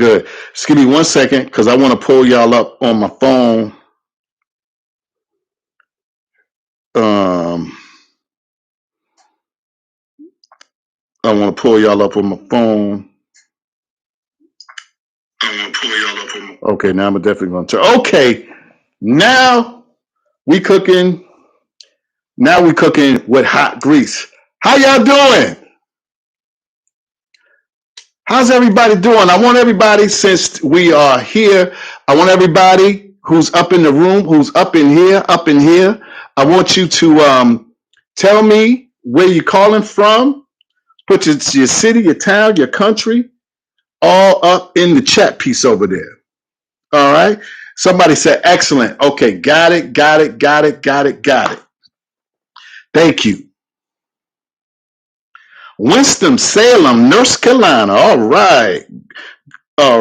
Good. Just give me 1 second because I want to pull y'all up on my phone. Um, I want to pull y'all up on my phone. Okay, now I'm definitely going to turn. Okay, now we cooking. Now we cooking with hot grease. How y'all doing? How's everybody doing? I want everybody, since we are here, I want everybody who's up in the room, who's up in here, I want you to tell me where you're calling from. Put your city, your town, your country, all up in the chat piece over there. All right. Somebody said, excellent. Okay, got it. Thank you. Winston-Salem, North Carolina. All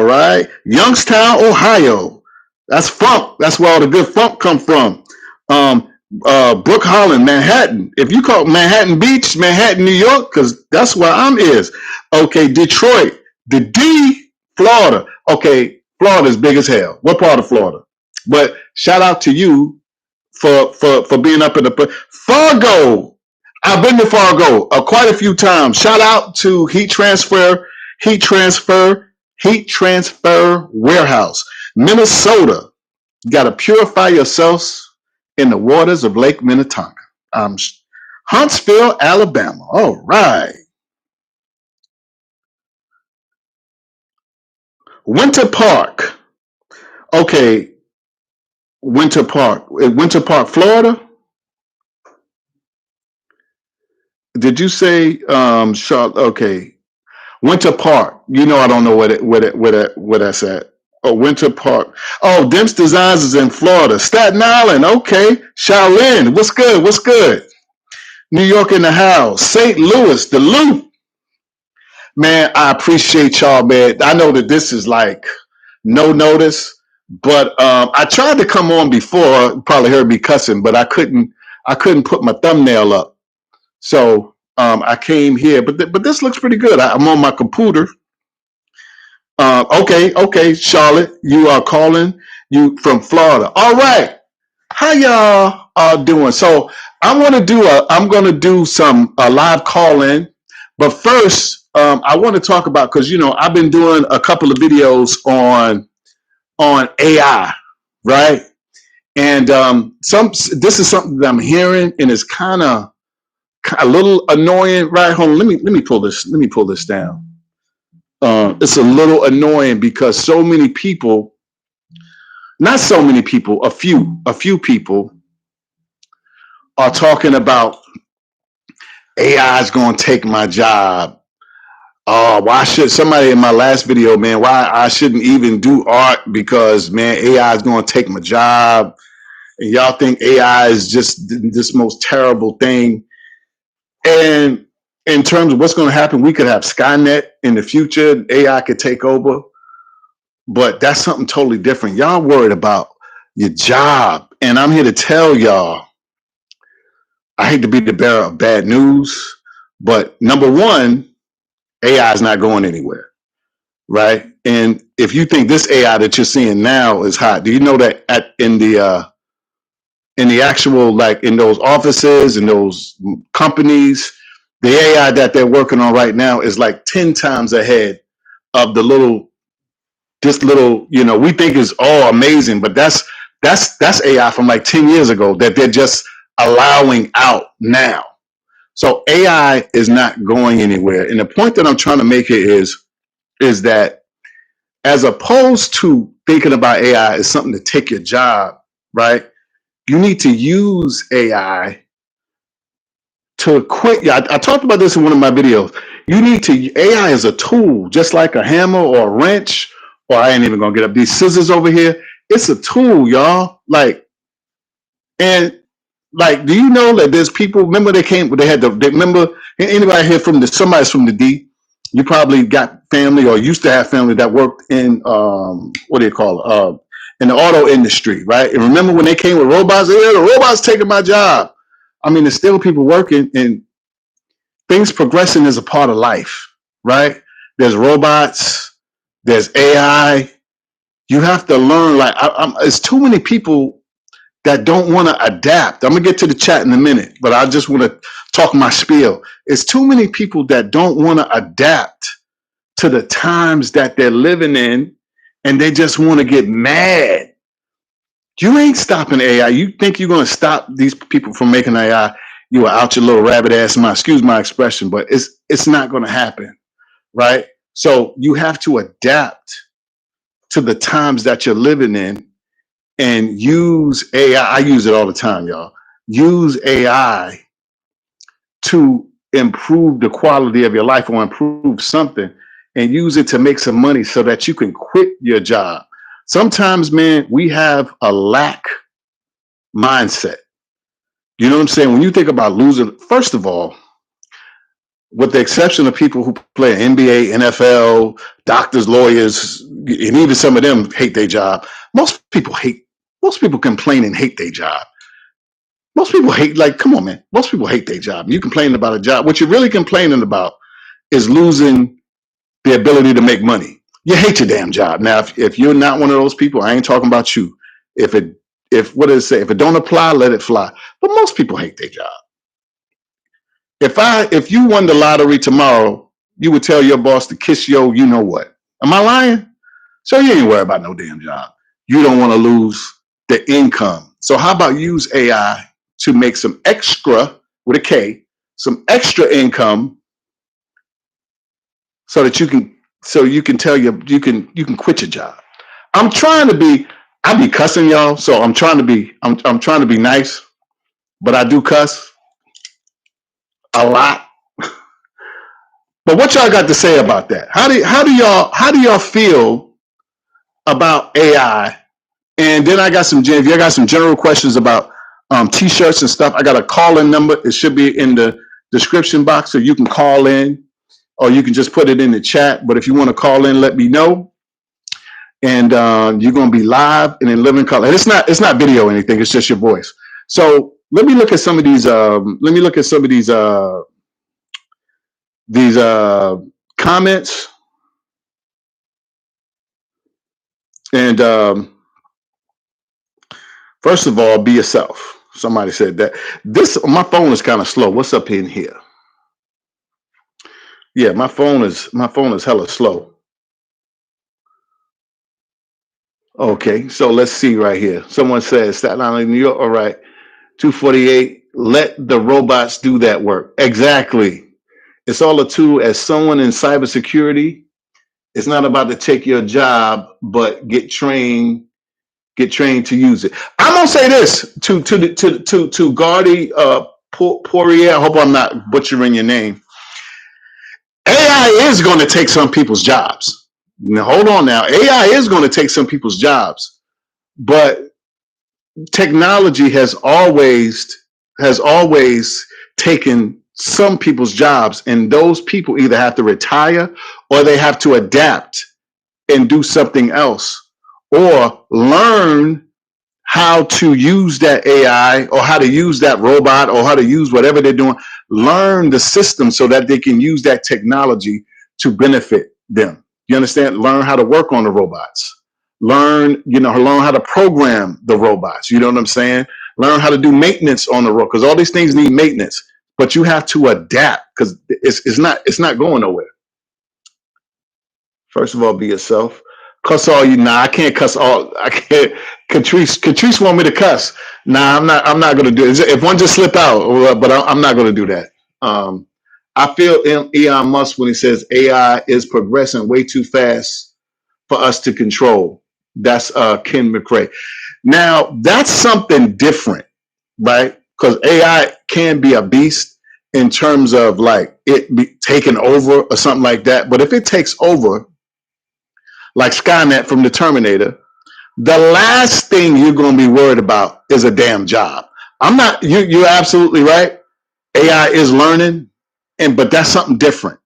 right. Youngstown, Ohio. That's funk. That's where all the good funk come from. Brook Holland, Manhattan. If you call Manhattan Beach, Manhattan, New York, because that's where I'm is. Okay, Detroit. The D, Florida. Okay, Florida's big as hell. What part of Florida? But shout out to you for being up in the Fargo. I've been to Fargo quite a few times. Shout out to Heat Transfer Warehouse, Minnesota. You got to purify yourselves in the waters of Lake Minnetonka. Huntsville, Alabama. All right. Winter Park. Okay. Winter Park, Florida. Did you say Charlotte? Okay. Winter Park. You know I don't know where that's at. Oh, Winter Park. Oh, Dimps Designs is in Florida. Staten Island. Okay. Shaolin. What's good? New York in the house. St. Louis, the Loop. Man, I appreciate y'all, man. I know that this is like no notice, but I tried to come on before. You probably heard me cussing, but I couldn't put my thumbnail up. So I came here, but this looks pretty good. I'm on my computer. Okay, Charlotte, you are calling you from Florida. All right, how y'all are doing? So I'm gonna do some live call in, but first I want to talk about, because I've been doing a couple of videos on AI, right? And this is something that I'm hearing, and it's kind of a little annoying, right? Hold on, let me pull this down. It's a little annoying because so many people, not so many people, a few people are talking about AI is going to take my job. Why should somebody in my last video, man, why I shouldn't even do art because, man, AI is going to take my job. And y'all think AI is just this most terrible thing. And in terms of what's going to happen, we could have Skynet in the future. AI could take over. But that's something totally different. Y'all worried about your job. And I'm here to tell y'all, I hate to be the bearer of bad news, but number one, AI is not going anywhere, right? And if you think this AI that you're seeing now is hot, do you know that in the actual, like in those offices and those companies, the AI that they're working on right now is like 10 times ahead of this little, we think is all amazing, but that's AI from like 10 years ago that they're just allowing out now. So AI is not going anywhere. And the point that I'm trying to make here is that as opposed to thinking about AI as something to take your job, right? You need to use AI to quit. I talked about this in one of my videos. AI is a tool, just like a hammer or a wrench, or I ain't even gonna get up these scissors over here. It's a tool, y'all. Do you know that there's people, remember remember anybody here somebody's from the D? You probably got family or used to have family that worked in, what do you call it? In the auto industry, right? And remember when they came with robots, the robots taking my job. I mean, there's still people working, and things progressing is a part of life, right? There's robots, There's AI. You have to learn. Like, it's too many people that don't want to adapt. I'm gonna get to the chat in a minute, but I just want to talk my spiel. It's too many people that don't want to adapt to the times that they're living in, and they just want to get mad. You ain't stopping AI. You think you're gonna stop these people from making AI? You are out your little rabbit ass mind. Excuse my expression, but it's not gonna happen, right? So you have to adapt to the times that you're living in and use AI. I use it all the time, y'all. Use AI to improve the quality of your life or improve something, and use it to make some money so that you can quit your job. Sometimes, man, we have a lack mindset. You know what I'm saying? When you think about losing, first of all, with the exception of people who play NBA, NFL, doctors, lawyers, and even some of them hate their job. Most people complain and hate their job. Most people hate, like, come on, man. Most people hate their job. You complain about a job. What you're really complaining about is losing the ability to make money. You hate your damn job. Now, if you're not one of those people, I ain't talking about you. If what does it say? If it don't apply, let it fly. But most people hate their job. If you won the lottery tomorrow, you would tell your boss to kiss your you know what. Am I lying? So you ain't worry about no damn job. You don't want to lose the income. So how about use AI to make some extra with a K, some extra income so that you can tell you can quit your job. I'm trying to be I be cussing y'all, so I'm trying to be nice, but I do cuss a lot. But what y'all got to say about that? How do y'all feel about AI? And then if you got some general questions about t-shirts and stuff, I got a call-in number. It should be in the description box, so you can call in, or you can just put it in the chat. But if you want to call in, let me know. And you're gonna be live and in living color. And it's not video or anything. It's just your voice. So let me look at some of these. These comments. And first of all, be yourself. Somebody said that. My phone is kind of slow. What's up in here? Yeah, my phone is hella slow. Okay, so let's see right here. Someone says Staten Island, New York. All right, 248. Let the robots do that work. Exactly. It's all a tool. As someone in cybersecurity, it's not about to take your job, but get trained to use it. I'm gonna say this to Gardy Poirier. I hope I'm not butchering your name. AI is going to take some people's jobs. Now, hold on now. AI is going to take some people's jobs, but technology has always taken some people's jobs, and those people either have to retire or they have to adapt and do something else or learn how to use that AI or how to use that robot or how to use whatever they're doing, learn the system so that they can use that technology to benefit them. You understand? Learn how to work on the robots. Learn how to program the robots. You know what I'm saying? Learn how to do maintenance on the robot because all these things need maintenance. But you have to adapt because it's not going nowhere. First of all, be yourself. Cuss all you. Nah, I can't cuss all. I can't. Catrice want me to cuss. Nah, I'm not gonna do it. If one just slip out, but I'm not gonna do that. I feel Elon Musk when he says AI is progressing way too fast for us to control. That's Ken McRae. Now that's something different, right? Because AI can be a beast in terms of like it be taking over or something like that. But if it takes over, like Skynet from the Terminator, the last thing you're going to be worried about is a damn job. I'm not. You're absolutely right. AI is learning, but that's something different.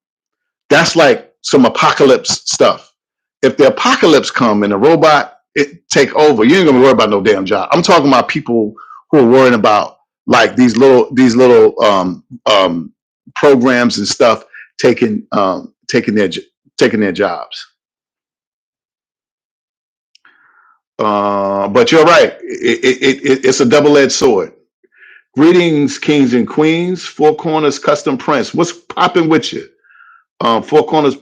That's like some apocalypse stuff. If the apocalypse come and the robot it take over, you ain't gonna be worried about no damn job. I'm talking about people who are worrying about like these little programs and stuff taking taking their jobs. But you're right. It's a double-edged sword. Greetings, kings and queens. Four Corners Custom Prints. What's popping with you? Four Corners.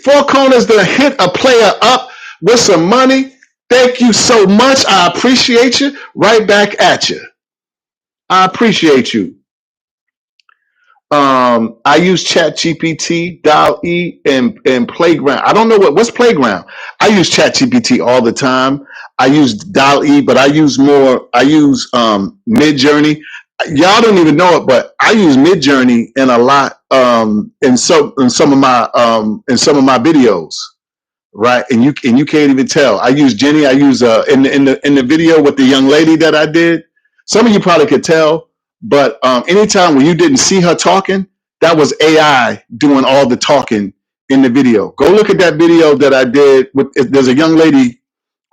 Four Corners to hit a player up with some money. Thank you so much. I appreciate you. Right back at you. I appreciate you. I use ChatGPT, DALL-E, and Playground. I don't know what's Playground. I use ChatGPT all the time. I use DALL-E, but I use Midjourney. Y'all don't even know it, but I use Midjourney in a lot in some of my videos, right? And you can't even tell. I use Jenny. I use in the video with the young lady that I did. Some of you probably could tell, but anytime when you didn't see her talking, that was AI doing all the talking in the video. Go look at that video that I did. There's a young lady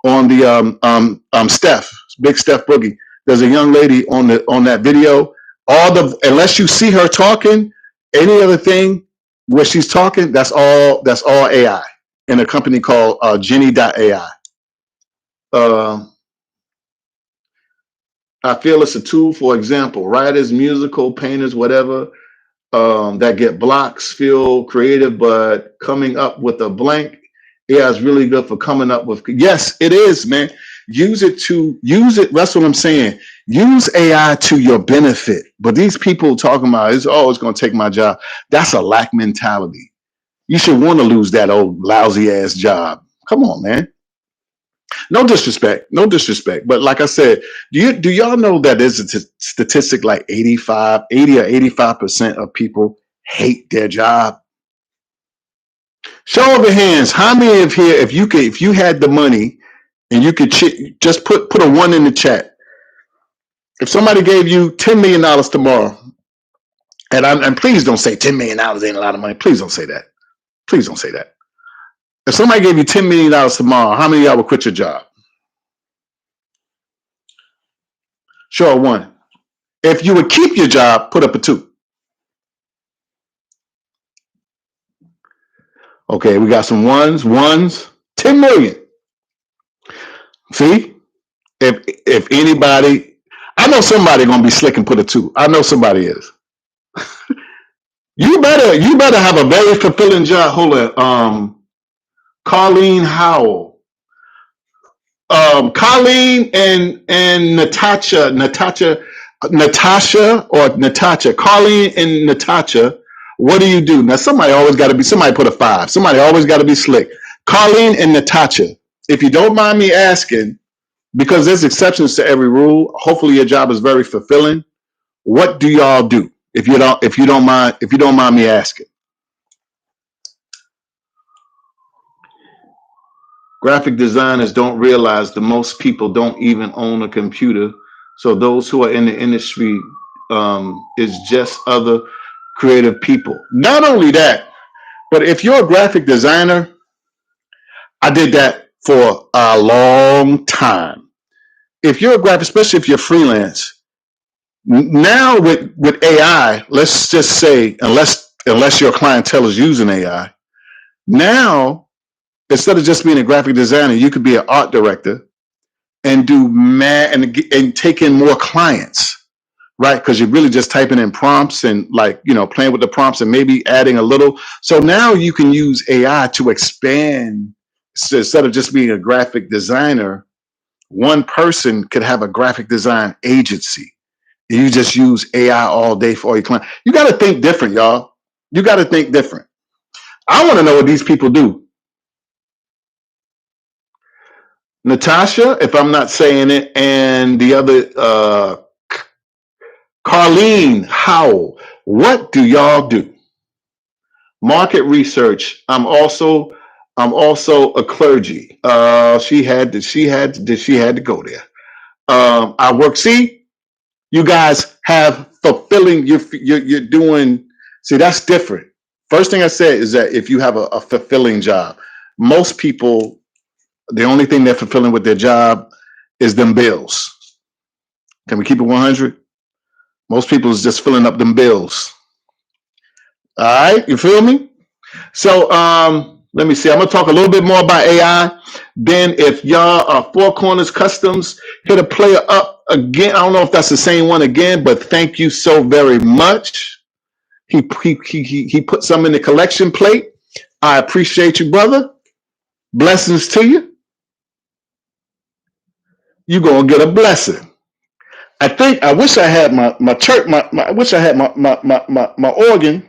on the Steph, Big Steph Boogie. There's a young lady on that video. Unless you see her talking, any other thing where she's talking, that's all AI in a company called Jenny.ai. I feel it's a tool, for example, writers, musical, painters, whatever, that get blocks, feel creative, but coming up with a blank. Yeah, it's really good for coming up with. Yes, it is, man. Use it. That's what I'm saying. Use AI to your benefit. But these people talking about it's going to take my job. That's a lack mentality. You should want to lose that old lousy ass job. Come on, man. No disrespect, but like I said, do y'all know that there's a statistic like 80 or 85% of people hate their job? Show of your hands, how many of here, if you had the money and you could just put a one in the chat. If somebody gave you $10 million tomorrow, and please don't say $10 million ain't a lot of money. Please don't say that. Please don't say that. If somebody gave you $10 million tomorrow, how many of y'all would quit your job? Show of one. If you would keep your job, put up a two. Okay, we got some ones, 10 million. See, if anybody, I know somebody gonna be slick and put a two. I know somebody is. You better have a very fulfilling job. Hold on, Colleen Howell, Colleen and Natasha, Colleen and Natasha. What do you do now? Somebody put a five. Somebody always got to be slick. Colleen and Natasha. If you don't mind me asking, because there's exceptions to every rule. Hopefully your job is very fulfilling. What do y'all do? If you don't mind me asking. Graphic designers don't realize that most people don't even own a computer. So those who are in the industry is just other creative people. Not only that, but if you're a graphic designer, I did that for a long time. If you're a graphic, especially if you're freelance, now with AI, let's just say, unless your clientele is using AI, now instead of just being a graphic designer, you could be an art director and and take in more clients, right? Because you're really just typing in prompts and playing with the prompts and maybe adding a little. So now you can use AI to expand. So instead of just being a graphic designer, one person could have a graphic design agency. You just use AI all day for all your clients. You got to think different, y'all. You got to think different. I want to know what these people do. Natasha, if I'm not saying it, and the other, Carleen Howell, what do y'all do? Market research. I'm also a clergy. She had to go there. I work. See, you guys have fulfilling. You're doing. See, that's different. First thing I said is that if you have a fulfilling job, most people, the only thing they're fulfilling with their job is them bills. Can we keep it 100? Most people is just filling up them bills. All right, you feel me? So Let me see. I'm gonna talk a little bit more about AI. Then, if y'all are Four Corners Customs, hit a player up again. I don't know if that's the same one again, but thank you so very much. He put some in the collection plate. I appreciate you, brother. Blessings to you. You gonna get a blessing. I wish I had my church. I wish I had my organ.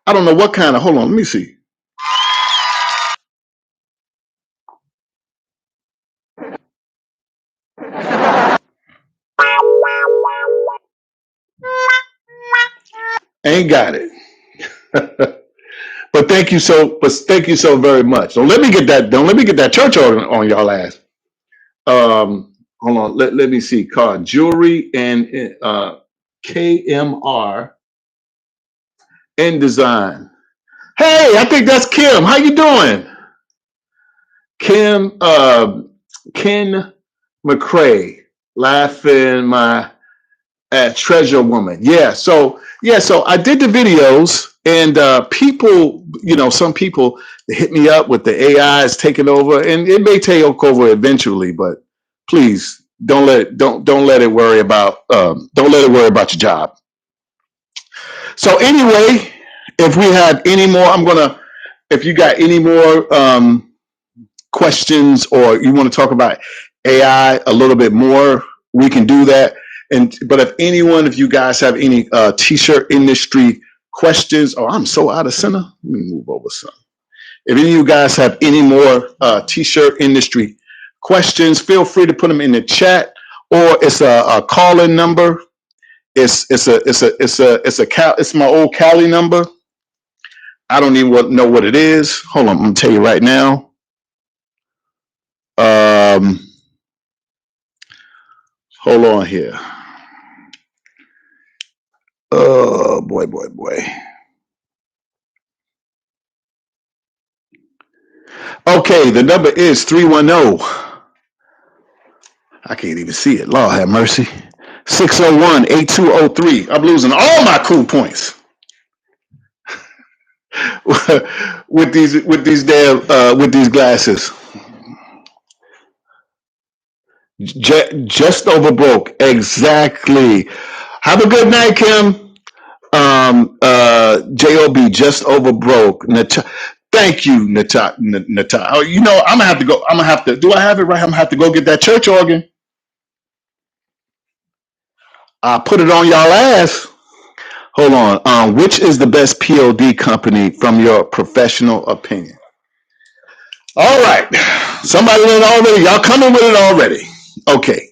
I don't know what kind of. Hold on. Let me see. Ain't got it. But thank you so very much. Don't let me get that church organ on y'all ass. Hold on. Let me see. Card jewelry and KMR and design. Hey, I think that's Kim. How you doing? Kim, Ken McCrae, laughing my treasure woman. So I did the videos, and people, some people they hit me up with the AI is taking over, and it may take over eventually, but please don't let it worry about your job. So anyway, if we have any more, if you got any more questions, or you want to talk about AI a little bit more, we can do that. But if you guys have any t-shirt industry questions, I'm so out of center. Let me move over some. If any of you guys have any more t-shirt industry questions, feel free to put them in the chat, or it's a call-in number. It's my old Cali number. I don't even know what it is. Hold on, I'm gonna tell you right now. Hold on here. Oh boy. Okay, the number is 310. I can't even see it. Lord have mercy. 601-8203. I'm losing all my cool points with these glasses. Just over broke. Exactly. Have a good night, Kim. Job just over broke. Thank you, Nata. Oh, I'm gonna have to go. I'm gonna have to. Do I have it right? I'm gonna have to go get that church organ. I'll put it on y'all ass. Hold on. Which is the best POD company from your professional opinion? All right. Somebody went already. Y'all coming with it already. Okay.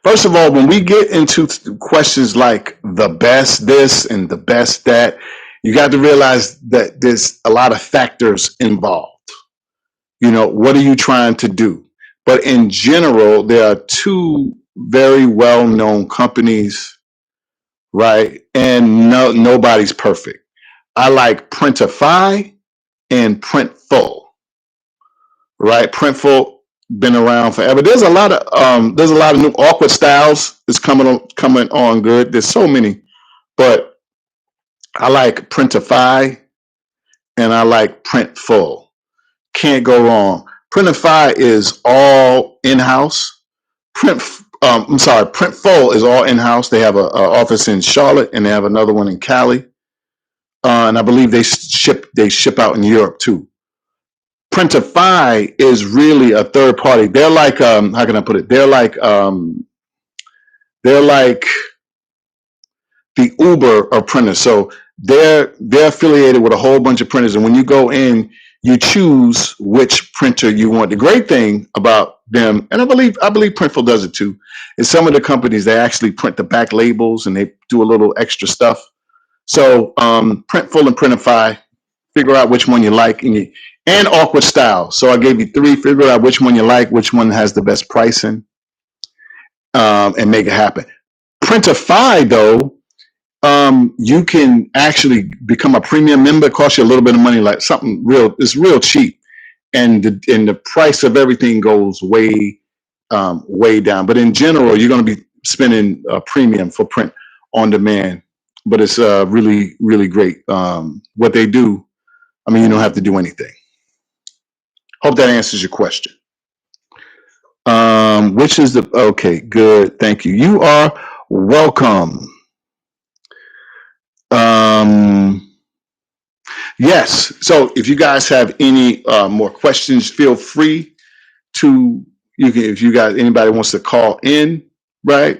First of all, when we get into questions like the best this and the best that, you got to realize that there's a lot of factors involved. What are you trying to do? But in general, there are two very well-known companies, right? And nobody's perfect. I like Printify and Printful, right? Printful been around forever. There's a lot of new Awkward Styles is coming on good. There's so many, but I like Printify and I like Printful. Can't go wrong. Printify is all in-house. Printful is all in-house. They have an office in Charlotte and they have another one in Cali, and I believe they ship out in Europe too. Printify is really a third party. They're like how can I put it? They're like the Uber of printers. So they're affiliated with a whole bunch of printers, and when you go in, you choose which printer you want. The great thing about them, and I believe Printful does it too, is some of the companies, they actually print the back labels and they do a little extra stuff. So Printful and Printify, figure out which one you like, and Awkward Style. So I gave you three. Figure out which one you like, which one has the best pricing, and make it happen. Printify, though, you can actually become a premium member. It costs you a little bit of money, like something real. It's real cheap, and the price of everything goes way down. But in general, you're going to be spending a premium for print on demand but it's really, really great. What they do, I mean, you don't have to do anything. Hope that answers your question. Which is the okay? Good, thank you. You are welcome. Um, yes. So if you guys have any more questions, feel free to you can if you guys anybody wants to call in, right?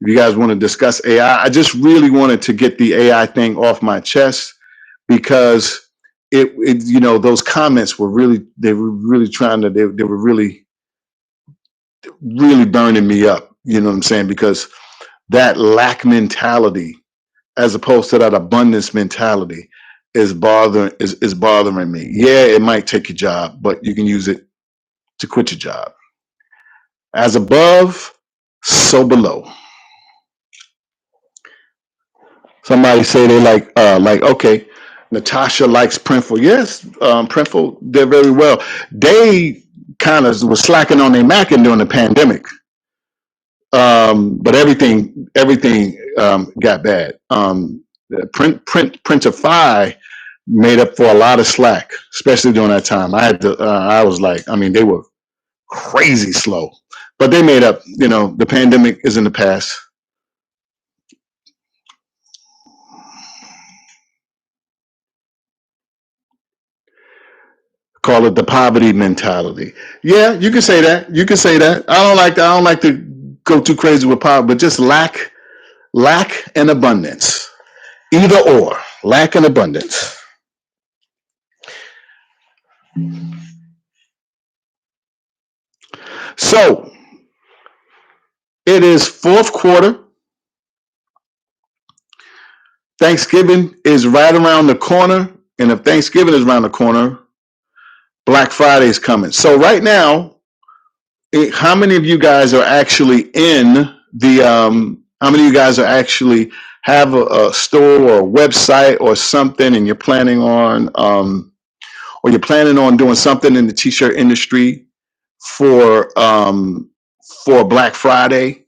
If you guys want to discuss AI, I just really wanted to get the AI thing off my chest because it you know those comments were really they were really trying to they were really burning me up. You know what I'm saying? Because that lack mentality, as opposed to that abundance mentality, is bothering me. Yeah, it might take your job, but you can use it to quit your job. As above, so below. Somebody say they like okay, Natasha likes Printful. Yes, Printful did very well. They kind of was slacking on their Mackin during the pandemic, but everything got bad. Printify made up for a lot of slack, especially during that time. I had to. I was like, I mean, they were crazy slow, but they made up. You know, the pandemic is in the past. Call it the poverty mentality. Yeah, you can say that. You can say that. I don't like that. I don't like to go too crazy with poverty, but just lack and abundance. Either or, lack and abundance. So it is fourth quarter. Thanksgiving is right around the corner. And if Thanksgiving is around the corner, Black Friday is coming. So right now, how many of you guys are actually in the how many of you guys are actually have a store or a website or something and you're planning on or you're planning on doing something in the t-shirt industry for Black Friday,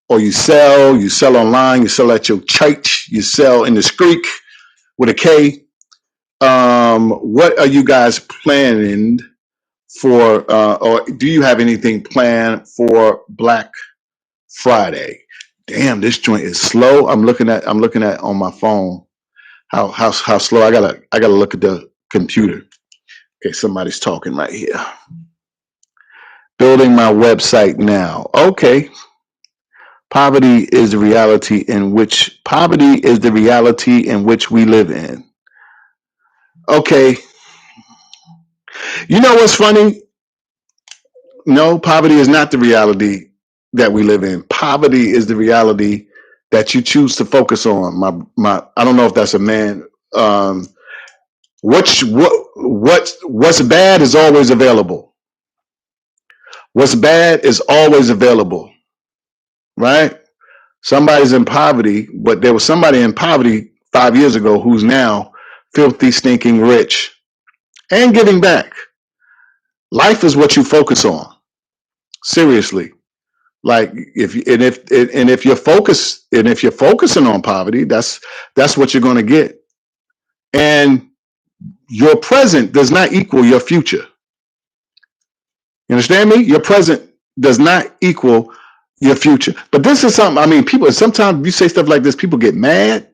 or you sell online, you sell at your church, you sell in the street with a K. What are you guys planning for, or do you have anything planned for Black Friday? Damn, this joint is slow. I'm looking at on my phone how slow. I gotta look at the computer. Okay, somebody's talking right here. Building my website now. Okay. Poverty is the reality in which we live in. Okay. You know what's funny? No, poverty is not the reality that we live in. Poverty is the reality that you choose to focus on. My I don't know if that's a man. What's bad is always available. What's bad is always available, right? Somebody's in poverty, but there was somebody in poverty 5 years ago who's now filthy, stinking rich and giving back. Life is what you focus on. Seriously. Like if you're focusing on poverty, that's what you're going to get. And your present does not equal your future. You understand me? Your present does not equal your future. But this is something, I mean, people, sometimes you say stuff like this, people get mad,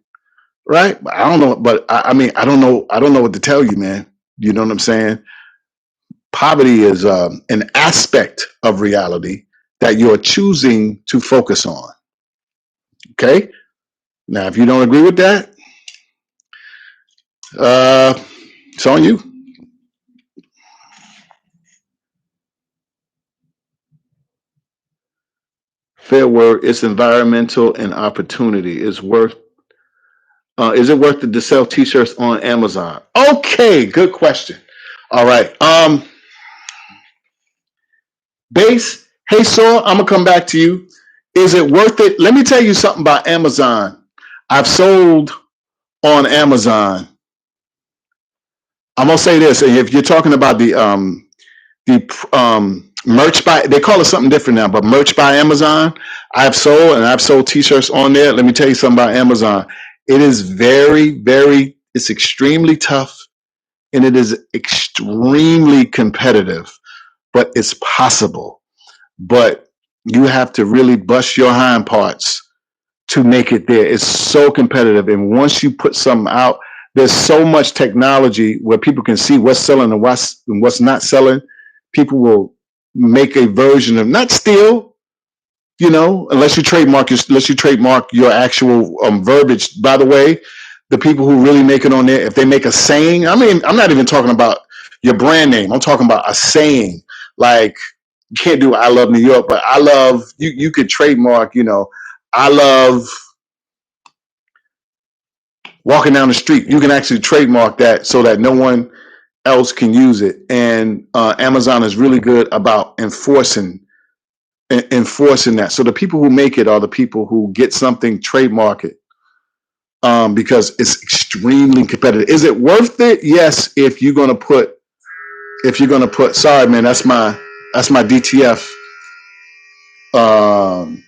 right? I don't know, but I mean, I don't know what to tell you, man. You know what I'm saying? Poverty is an aspect of reality that you're choosing to focus on. Okay? Now, if you don't agree with that, it's on you. Fair word. It's environmental and opportunity. Is it worth it to sell T-shirts on Amazon? Okay, good question. All right. Base. Hey, Saw. I'm gonna come back to you. Is it worth it? Let me tell you something about Amazon. I've sold on Amazon. I'm gonna say this. If you're talking about the merch by, they call it something different now, but merch by Amazon, I've sold T-shirts on there. Let me tell you something about Amazon. It is very, it's extremely tough and it is extremely competitive, but it's possible. But you have to really bust your hind parts to make it there. It's so competitive. And once you put something out, there's so much technology where people can see what's selling and what's not selling. People will make a version of, not steal, unless you trademark your actual verbiage. By the way, the people who really make it on there, if they make a saying, I mean, I'm not even talking about your brand name. I'm talking about a saying. Like, you can't do "I love New York," but I love you. You could trademark, I love walking down the street. You can actually trademark that so that no one else can use it. And Amazon is really good about enforcing that. So the people who make it are the people who get something, trademark it, because it's extremely competitive. Is it worth it? Yes, if you're gonna put. Sorry, man, that's my DTF. Um,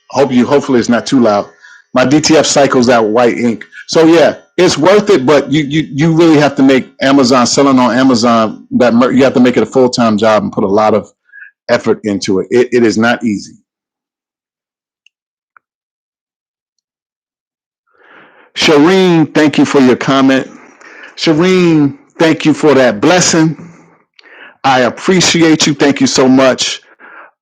hopefully it's not too loud. My DTF cycles out white ink. So yeah, it's worth it, but you really have to make Amazon, selling on Amazon, you have to make it a full-time job and put a lot of effort into it. It is not easy. Shireen, thank you for your comment. Shireen, thank you for that blessing. I appreciate you. Thank you so much.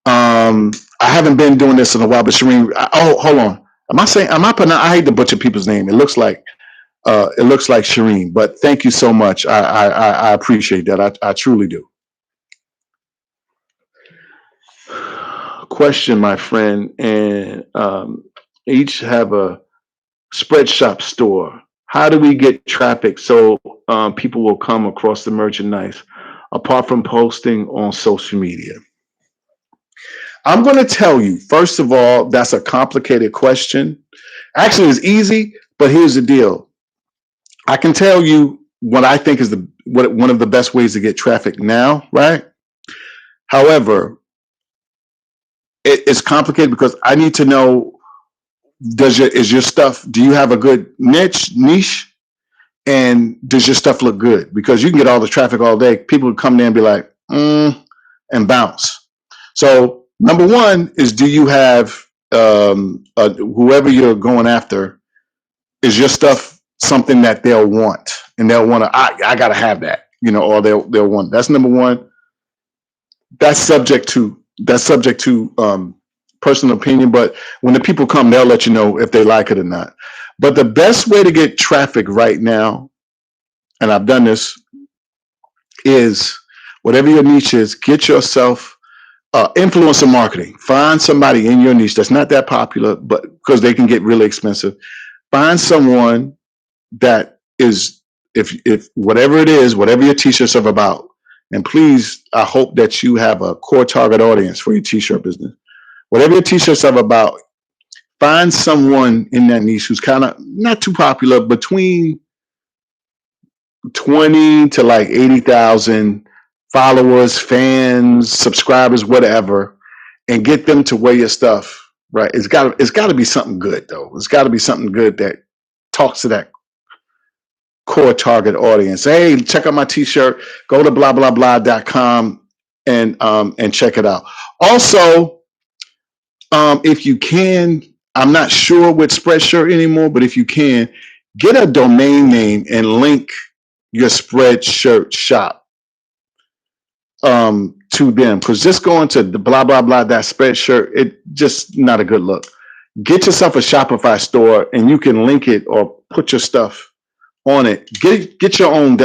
I haven't been doing this in a while, but Shireen, hold on. I hate to butcher people's name. It looks like Shireen, but thank you so much. I appreciate that. I truly do. Question, my friend, and each have a spread shop store. How do we get traffic so people will come across the merchandise apart from posting on social media? I'm going to tell you, first of all, that's a complicated question. Actually, it's easy, but here's the deal. I can tell you what I think is one of the best ways to get traffic now, right? However, it's complicated because I need to know, do you have a good niche, and does your stuff look good? Because you can get all the traffic all day. People would come there and be like, and bounce. So number one is, do you have whoever you're going after, is your stuff something that they'll want, and they'll want to, I gotta have that, or they'll want. That's number one. That's subject to personal opinion, but when the people come, they'll let you know if they like it or not. But the best way to get traffic right now, and I've done this, is whatever your niche is, get yourself influencer marketing. Find somebody in your niche that's not that popular, but because they can get really expensive. Find someone that is, if whatever it is, whatever your t-shirts are about, and please, I hope that you have a core target audience for your t-shirt business. Whatever your t-shirts are about, find someone in that niche who's kind of not too popular, between 20 to like 80,000 followers, fans, subscribers, whatever, and get them to wear your stuff. Right? It's got to be something good though. It's got to be something good that talks to that core target audience. Hey, check out my t-shirt. Go to blah blah blah.com and check it out. Also, if you can, I'm not sure with Spreadshirt anymore, but if you can, get a domain name and link your Spreadshirt shop to them, because just going to the blah blah blah that Spreadshirt, it just not a good look. Get yourself a Shopify store and you can link it or put your stuff on it. Get your own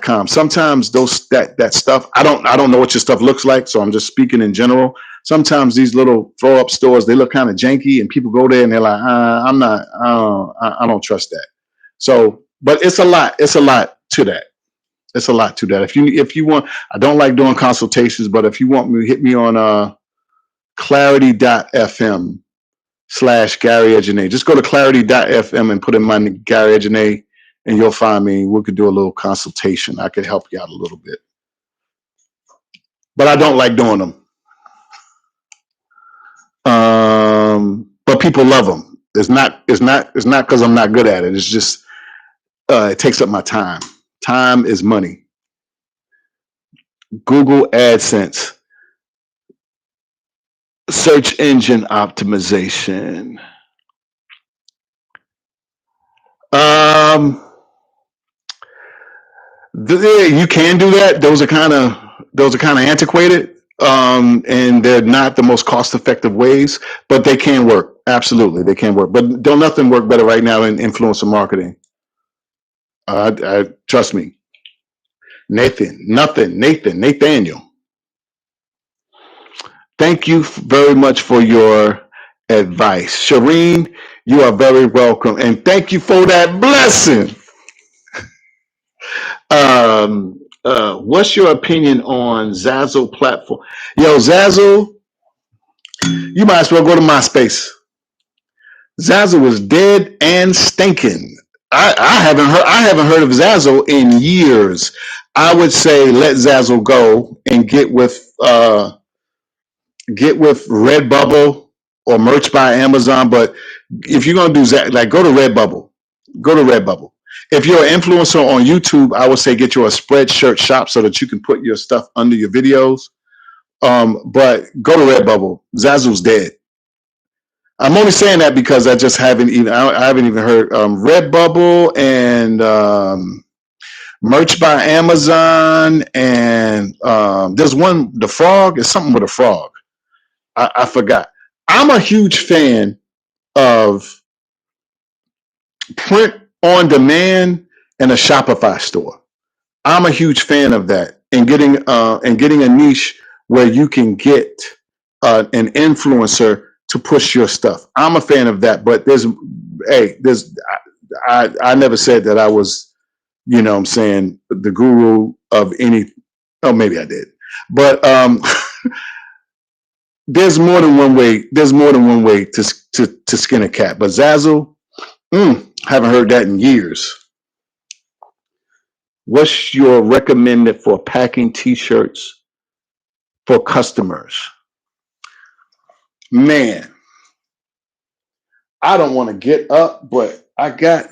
.com. Sometimes that stuff, I don't know what your stuff looks like, so I'm just speaking in general. Sometimes these little throw up stores, they look kind of janky, and people go there and they're like, I'm not, I don't trust that. So, but it's a lot to that. It's a lot to that. If you want, I don't like doing consultations, but if you want me, hit me on clarity.fm/Gary Edgenay. Just go to clarity.fm and put in my Gary Edgenay, and you'll find me. We could do a little consultation. I could help you out a little bit, but I don't like doing them. But people love them. It's not because I'm not good at it. It's just it takes up my time. Time is money. Google AdSense, search engine optimization. Um, you can do that. Those are kind of antiquated, and they're not the most cost effective ways, but they can work. Absolutely, they can work. But don't nothing work better right now in influencer marketing. Trust me, Nathaniel. Thank you very much for your advice, Shireen. You are very welcome, and thank you for that blessing. What's your opinion on Zazzle platform? Yo, Zazzle, you might as well go to MySpace. Zazzle was dead and stinking. I haven't heard of Zazzle in years. I would say let Zazzle go and get with Redbubble or Merch by Amazon. But if you're gonna do that, like go to Redbubble. Go to Redbubble. If you're an influencer on YouTube, I would say get you a Spreadshirt shop so that you can put your stuff under your videos. But go to Redbubble. Zazzle's dead. I'm only saying that because I haven't even heard Redbubble and Merch by Amazon, and there's one, the frog is something with a frog. I forgot. I'm a huge fan of print on demand and a Shopify store. I'm a huge fan of that, and getting a niche where you can get an influencer to push your stuff. I'm a fan of that, but I never said that I was, what I'm saying, the guru of any. Oh, maybe I did, but there's more than one way. There's more than one way to skin a cat. But Zazzle, haven't heard that in years. What's your recommended for packing T-shirts for customers? Man, I don't want to get up, but I got.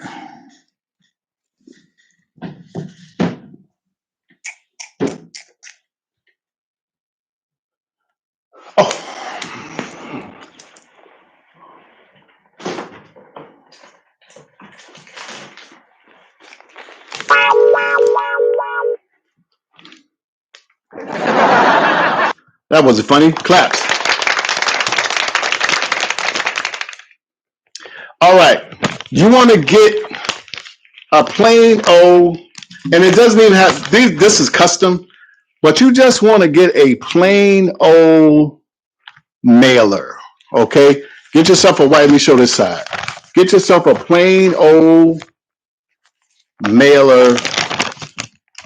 Oh, that wasn't funny. Claps. All right. You want to get a plain old, and it doesn't even have. This is custom, but you just want to get a plain old mailer. Okay. Get yourself a white. Let me show this side. Get yourself a plain old mailer.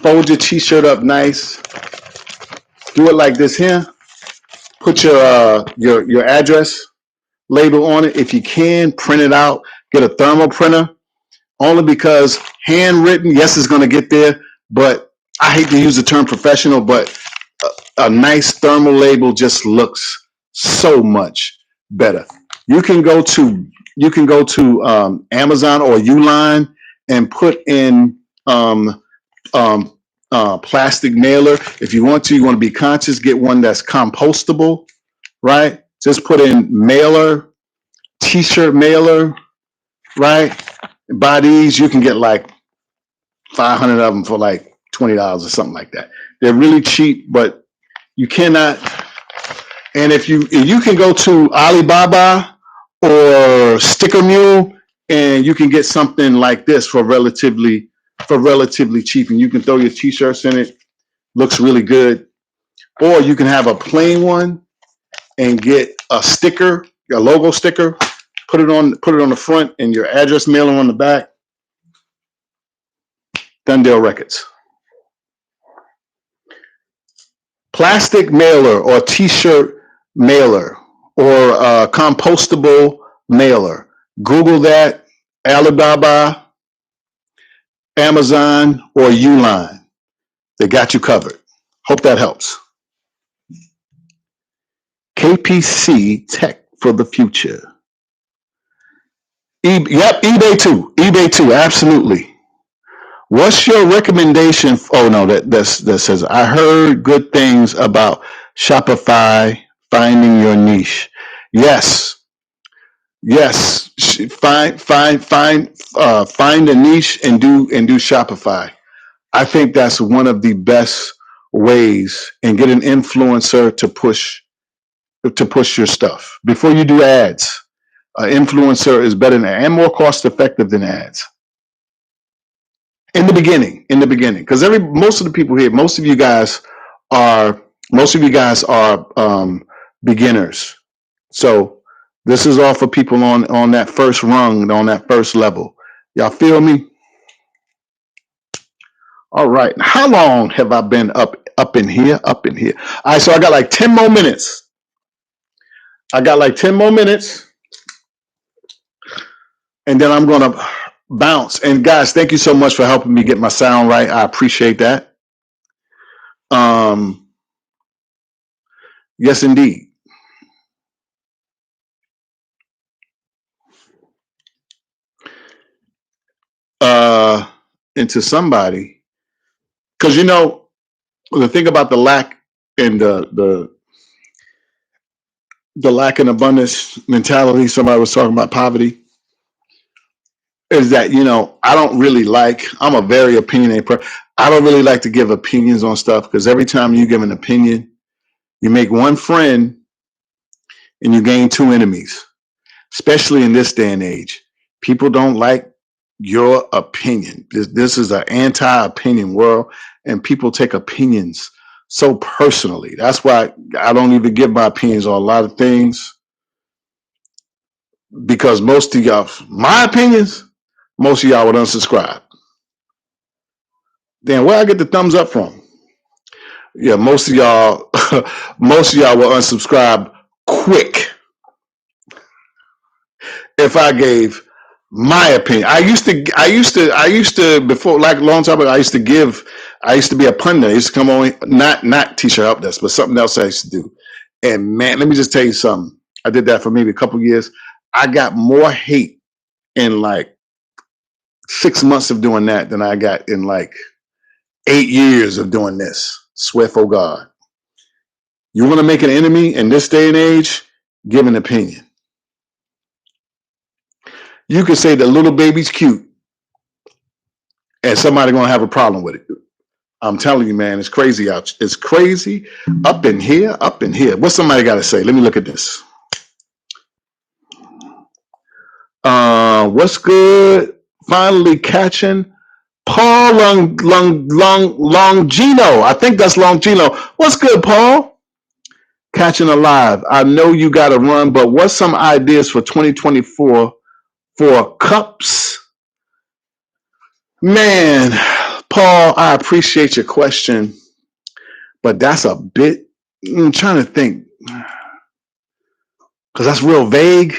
Fold your T-shirt up nice. Do it like this here. Put your address label on it. If you can, print it out. Get a thermal printer. Only because handwritten, yes, it's going to get there, but I hate to use the term professional, but a nice thermal label just looks so much better. You can go to Amazon or Uline and put in plastic mailer. If you want to be conscious, get one that's compostable, right? Just put in mailer, T-shirt mailer, right? Buy these, you can get like 500 of them for like $20 or something like that. They're really cheap, but you cannot. And if you can go to Alibaba or Sticker Mule, and you can get something like this for relatively cheap, and you can throw your T-shirts in it. Looks really good. Or you can have a plain one and get a sticker, a logo sticker. Put it on the front, and your address mailer on the back. Dundale Records. Plastic mailer or T-shirt mailer or compostable mailer. Google that. Alibaba, Amazon, or Uline. They got you covered. Hope that helps. KPC Tech for the future. Yep, eBay too. eBay too. Absolutely. What's your recommendation? Oh no, that says I heard good things about Shopify finding your niche. Yes, yes. Find a niche and do Shopify. I think that's one of the best ways, and get an influencer to push your stuff before you do ads. An influencer is better than and more cost effective than ads in the beginning, because every most of the people here, are most of you guys are beginners. So this is all for people on that first rung, on that first level. Y'all feel me? All right. How long have I been up in here? Up in here. All right. So I got like 10 more minutes. I got like 10 more minutes, and then I'm gonna bounce. And guys, thank you so much for helping me get my sound right. I appreciate that. Um, yes, indeed. Uh, into somebody, because the thing about the lack and the lack and abundance mentality. Somebody was talking about poverty. Is that I don't really like. I'm a very opinionated person. I don't really like to give opinions on stuff, because every time you give an opinion, you make one friend and you gain two enemies. Especially in this day and age, people don't like your opinion. This is an anti-opinion world, and people take opinions so personally. That's why I don't even give my opinions on a lot of things, because most of y'all, my opinions, most of y'all would unsubscribe. Then where I get the thumbs up from? Yeah, most of y'all, most of y'all will unsubscribe quick if I gave my opinion. I used to before, like a long time ago. I used to be a pundit. I used to come on, not T-shirt help desk, but something else I used to do. And man, let me just tell you something. I did that for maybe a couple of years. I got more hate in like 6 months of doing that than I got in like 8 years of doing this. Swear for God. You want to make an enemy in this day and age? Give an opinion. You can say the little baby's cute, and somebody gonna have a problem with it. I'm telling you, man, it's crazy out. It's crazy up in here, up in here. What somebody got to say? Let me look at this. What's good? Finally catching Paul Longino. I think that's Longino. What's good, Paul? Catching alive. I know you got to run, but what's some ideas for 2024 for cups? Man, Paul, I appreciate your question, but that's a bit. I'm trying to think, because that's real vague.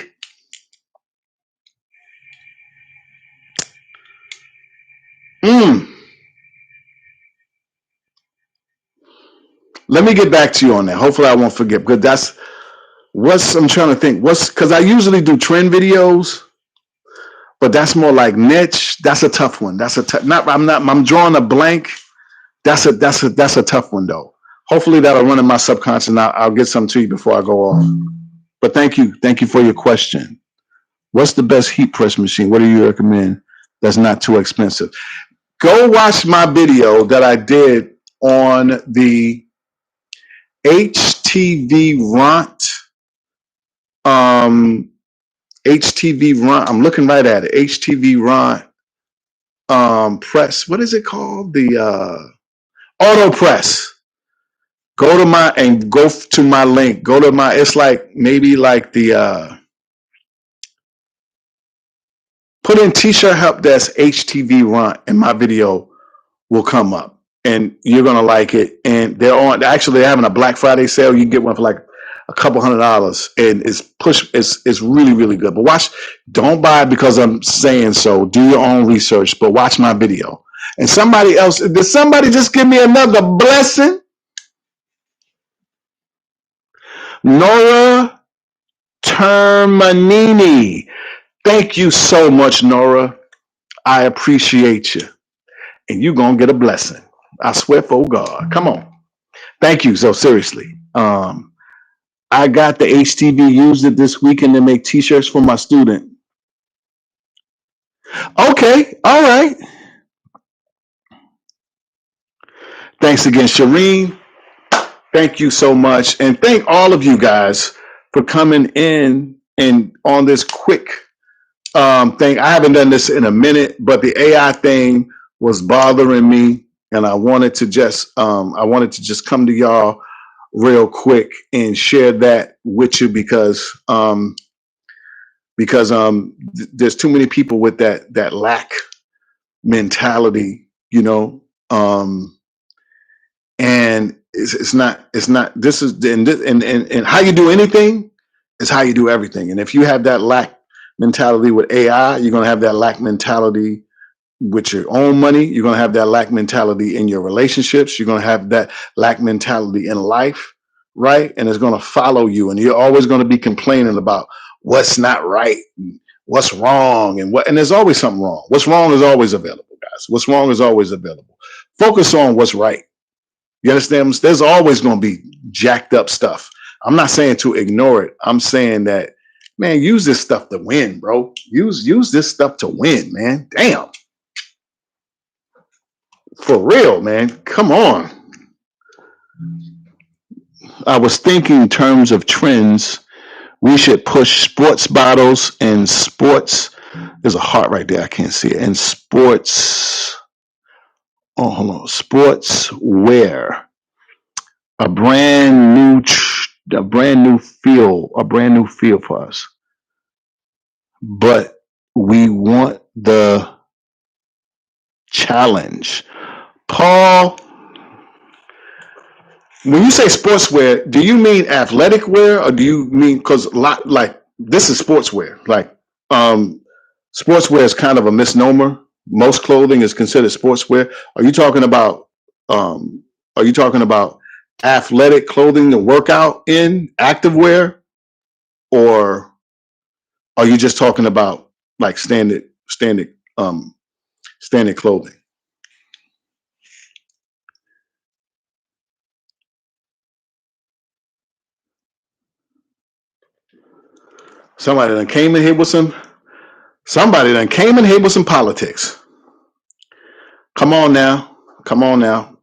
Let me get back to you on that. Hopefully, I won't forget, because that's what's. I'm trying to think. What's because I usually do trend videos, but that's more like niche. That's a tough one. That's not. I'm not. I'm drawing a blank. That's a tough one though. Hopefully, that'll run in my subconscious, and I'll get some to you before I go off. But thank you for your question. What's the best heat press machine? What do you recommend that's not too expensive? Go watch my video that I did on the HTV Ront. HTV Ront. I'm looking right at it. HTV Ront press. What is it called? The Auto Press. Go to my link. Go to my. It's like maybe like the put in T-shirt help desk HTV Ront, and my video will come up, and you're gonna like it. And they're having a Black Friday sale. You can get one for like a couple $100, and it's really, really good. But don't buy it because I'm saying so. Do your own research, but watch my video. And somebody else, did somebody just give me another blessing? Nora Termanini. Thank you so much, Nora. I appreciate you. And you're going to get a blessing. I swear for God. Come on. Thank you. So seriously. I got the HTV, used it this weekend to make t-shirts for my student. Okay. All right. Thanks again, Shireen. Thank you so much. And thank all of you guys for coming in and on this quick thing. I haven't done this in a minute, but the AI thing was bothering me. And I wanted to just come to y'all real quick and share that with you because there's too many people with that lack mentality, you know, and it's not this is and how you do anything is how you do everything. And if you have that lack mentality with AI, you're going to have that lack mentality with your own money. You're going to have that lack mentality in your relationships. You're going to have that lack mentality in life, right? And it's going to follow you, and you're always going to be complaining about what's not right, and what's wrong, and there's always something wrong. What's wrong is always available, guys. What's wrong is always available. Focus on what's right. You understand? There's always going to be jacked up stuff. I'm not saying to ignore it. I'm saying that, man, use this stuff to win, bro. Use this stuff to win, man. Damn. For real, man. Come on. I was thinking in terms of trends, we should push sports bottles and sports. There's a heart right there. I can't see it. And sports. Oh, hold on. Sports wear. A brand new, a brand new feel for us. But we want the challenge. Paul, when you say sportswear, do you mean athletic wear, or do you mean, because a lot, like, this is sportswear? Like, sportswear is kind of a misnomer. Most clothing is considered sportswear. Are you talking about um, are you talking about athletic clothing to work out in, active wear, or are you just talking about like standard clothing? Somebody done came in here with some. Somebody done came in here with some politics. Come on now. Come on now.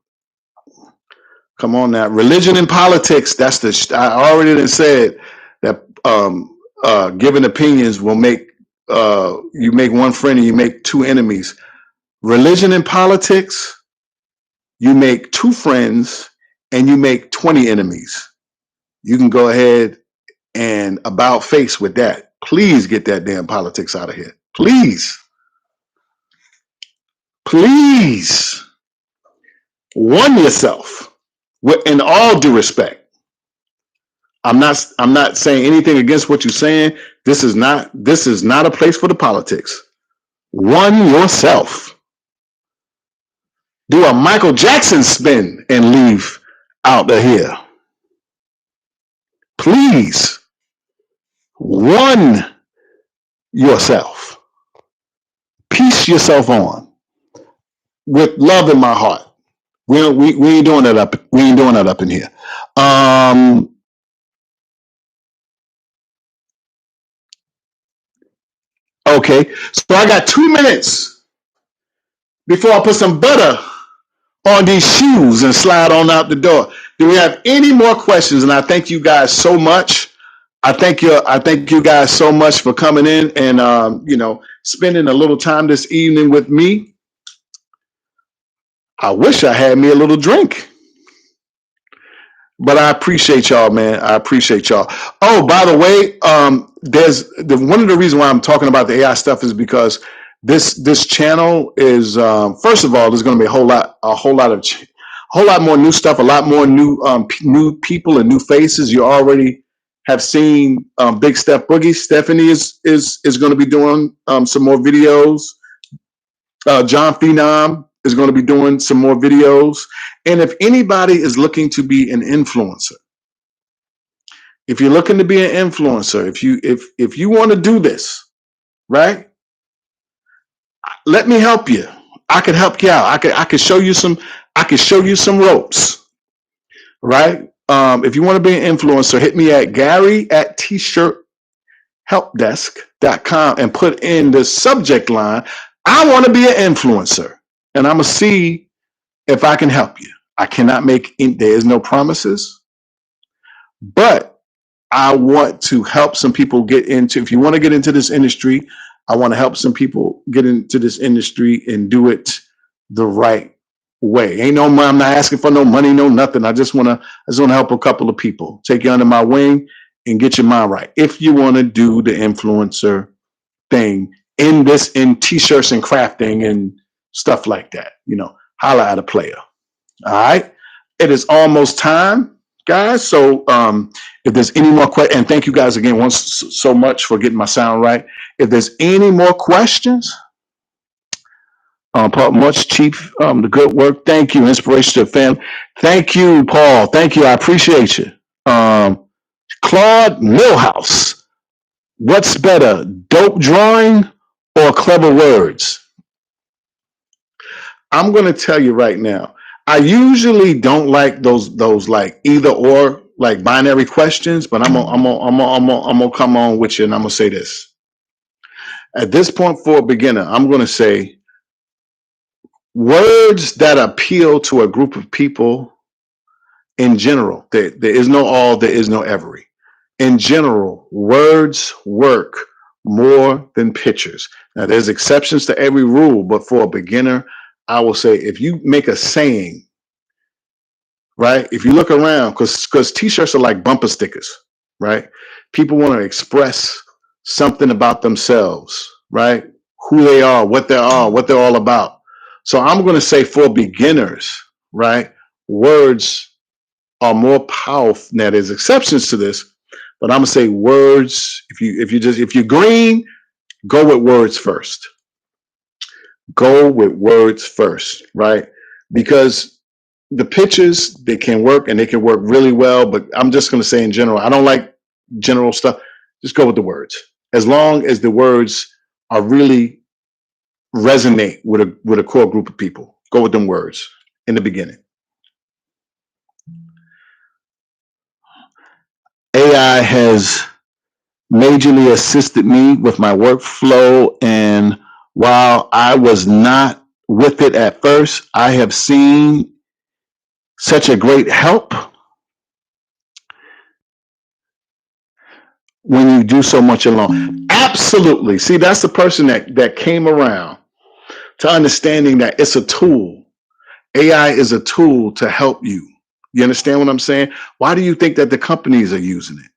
Come on now. Religion and politics. That's the. I already done said that. Giving opinions will make you make one friend and you make two enemies. Religion and politics, you make two friends and you make 20 enemies. You can go ahead and about face with that. Please get that damn politics out of here. Please. Please. One yourself. In all due respect. I'm not saying anything against what you're saying. This is not a place for the politics. One yourself. Do a Michael Jackson spin and leave out of here. Please. One yourself. Piece yourself on with love in my heart. We ain't doing that up. We ain't doing that up in here. Okay, so I got 2 minutes before I put some butter on these shoes and slide on out the door. Do we have any more questions? And I thank you guys so much. I thank you guys so much for coming in and spending a little time this evening with me. I wish I had me a little drink. But I appreciate y'all, man. I appreciate y'all. Oh, by the way, there's one of the reasons why I'm talking about the AI stuff is because this channel is first of all, there's going to be a whole lot more new stuff, a lot more new people and new faces. You already have seen Big Steph Boogie. Stephanie is going to be doing some more videos. John Phenom is going to be doing some more videos. And if anybody is looking to be an influencer, if you're looking to be an influencer, if you want to do this, right? Let me help you. I could help you out. I could show you some. I could show you some ropes, right? If you want to be an influencer, hit me at Gary at tshirthelpdesk.com and put in the subject line, I want to be an influencer. And I'm going to see if I can help you. I cannot make, there is no promises, but I want to help some people get into, if you want to get into this industry, I want to help some people get into this industry and do it the right way. Ain't no money. I'm not asking for no money, no nothing. I just want to help a couple of people, take you under my wing and get your mind right. If you want to do the influencer thing in t-shirts and crafting and stuff like that, holla at a player. All right. It is almost time, guys. So if there's any more questions, and thank you guys again once so much for getting my sound right. If there's any more questions, Paul, much Chief, the good work. Thank you. Inspiration to the family. Thank you, Paul. Thank you. I appreciate you. Claude Millhouse. What's better, dope drawing or clever words? I'm going to tell you right now. I usually don't like those like either or like binary questions, but I'm gonna come on with you and I'm gonna say this. At this point for a beginner, I'm gonna say words that appeal to a group of people in general. There is no all, there is no every. In general, words work more than pictures. Now, there's exceptions to every rule, but for a beginner, I will say if you make a saying, right? If you look around, because t-shirts are like bumper stickers, right? People want to express something about themselves, right? Who they are, what they're all about. So I'm going to say for beginners, right? Words are more powerful. Now there's exceptions to this, but I'm gonna say words. If you're green, go with words first. Go with words first, right? Because the pictures, they can work and they can work really well, but I'm just gonna say in general, I don't like general stuff. Just go with the words. As long as the words are really resonate with a core group of people, go with them words in the beginning. AI has majorly assisted me with my workflow, and while I was not with it at first, I have seen such a great help when you do so much alone. Absolutely. See, that's the person that came around to understanding that it's a tool. AI is a tool to help you. You understand what I'm saying? Why do you think that the companies are using it?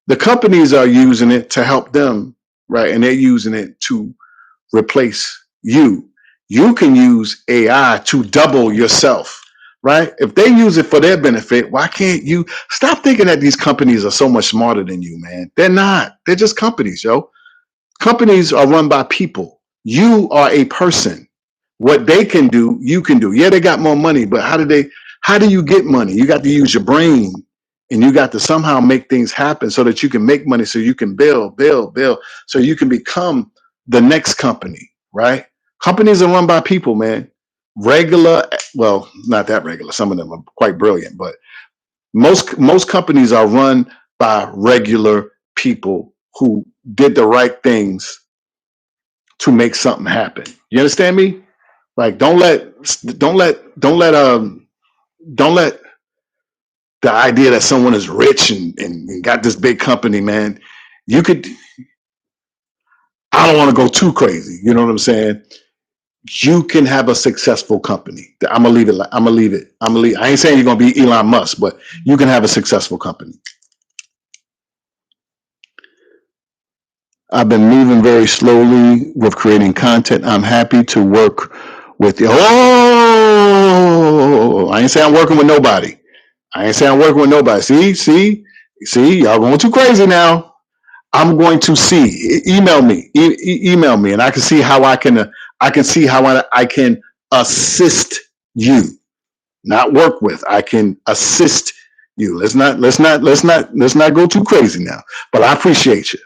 The companies are using it to help them, right? And they're using it to replace you. You can use AI to double yourself, right? If they use it for their benefit, why can't you stop thinking that these companies are so much smarter than you, man? They're not. They're just companies, yo. Companies are run by people. You are a person. What they can do, you can do. Yeah, they got more money, but how do you get money? You got to use your brain and you got to somehow make things happen so that you can make money, so you can build, so you can become the next company, right? Companies are run by people, man. Regular, well, not that regular. Some of them are quite brilliant, but most companies are run by regular people who did the right things to make something happen. You understand me? Like don't let the idea that someone is rich and got this big company, man. You could, I don't want to go too crazy. You know what I'm saying? You can have a successful company. I'm gonna leave it. I ain't saying you're gonna be Elon Musk, but you can have a successful company. I've been moving very slowly with creating content. I'm happy to work with you. Oh, I ain't saying I'm working with nobody. See, y'all going too crazy now. I'm going to see. Email me, email me, and I can see how I can assist you. Not work with. I can assist you. Let's not go too crazy now. But I appreciate you.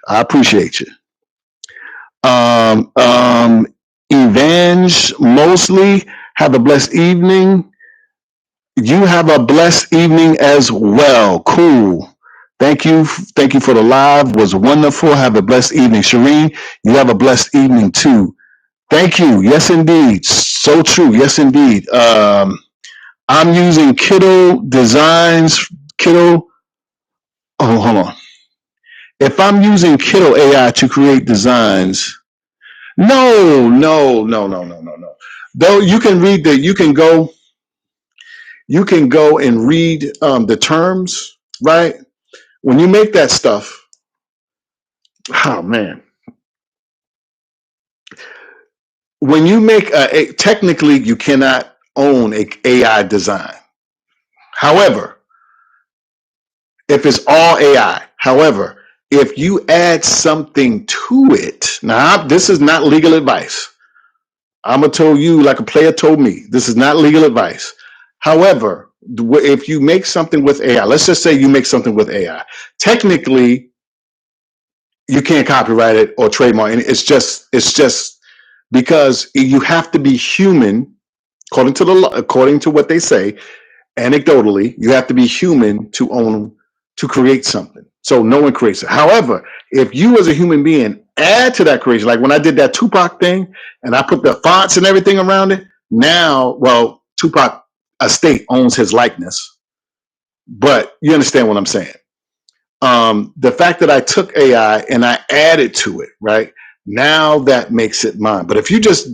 Evange Mosley, have a blessed evening. You have a blessed evening as well. Cool. Thank you. Thank you for the live. Was wonderful. Have a blessed evening. Shireen, you have a blessed evening too. Thank you. Yes, indeed. So true. Yes, indeed. I'm using Kiddo Designs. Kiddo. Oh, hold on. If I'm using Kiddo AI to create designs, no. Though you can read the, you can go and read the terms, right? When you make that stuff, oh man, when you make technically you cannot own a AI design. However, if it's all AI, however, if you add something to it, now this is not legal advice. I'm gonna tell you like a player told me, this is not legal advice. However, if you make something with AI, let's just say you make something with AI, technically you can't copyright it or trademark it. It's just because you have to be human, according to what they say, anecdotally, you have to be human to own, to create something. So no one creates it. However, if you as a human being add to that creation, like when I did that Tupac thing and I put the fonts and everything around it, now, well, Tupac estate owns his likeness, but you understand what I'm saying. The fact that I took AI and I added to it, right? Now that makes it mine. But if you just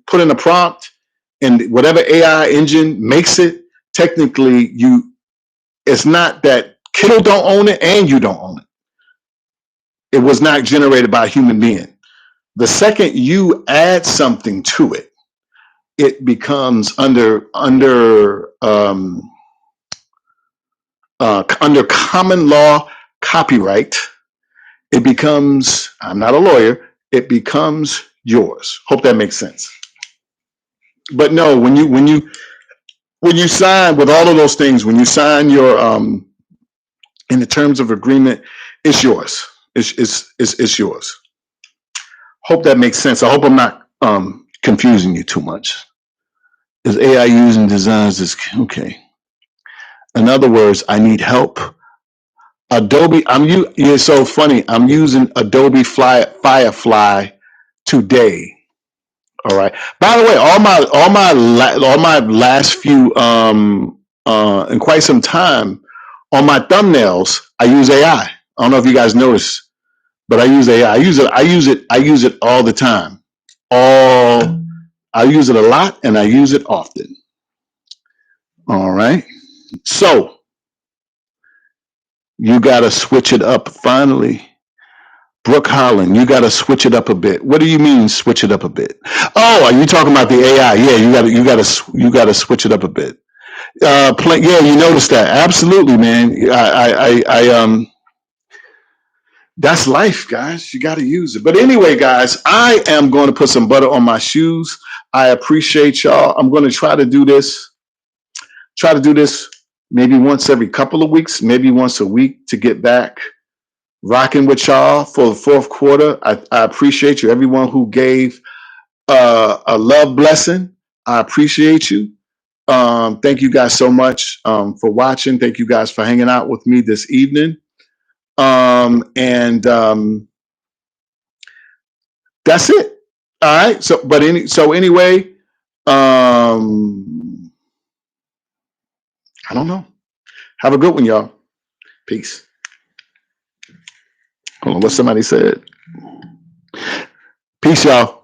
put in a prompt and whatever AI engine makes it, technically it's not that Kindle don't own it and you don't own it. It was not generated by a human being. The second you add something to it, it becomes under common law copyright. It becomes, I'm not a lawyer, it becomes yours. Hope that makes sense. But no, when you sign with all of those things, when you sign your in the terms of agreement, it's yours. It's yours. Hope that makes sense. I hope I'm not confusing you too much. Is AI using designs? Is okay. In other words, I need help. Adobe, it's so funny. I'm using Adobe Firefly today. All right. By the way, all my last few in quite some time on my thumbnails, I use AI. I don't know if you guys notice, but I use AI. I use it all the time. I use it a lot and I use it often. All right. So you got to switch it up finally. Brooke Holland, you got to switch it up a bit. What do you mean switch it up a bit? Oh, are you talking about the AI? Yeah, you got to switch it up a bit. Yeah, you noticed that. Absolutely, man. That's life, guys. You got to use it. But anyway, guys, I am going to put some butter on my shoes. I appreciate y'all. I'm going to try to do this maybe once every couple of weeks, maybe once a week to get back rocking with y'all for the fourth quarter. I appreciate you. Everyone who gave a love blessing, I appreciate you. Thank you guys so much for watching. Thank you guys for hanging out with me this evening. And that's it. All right. So anyway, I don't know. Have a good one, y'all. Peace. Hold on, what somebody said. Peace, y'all.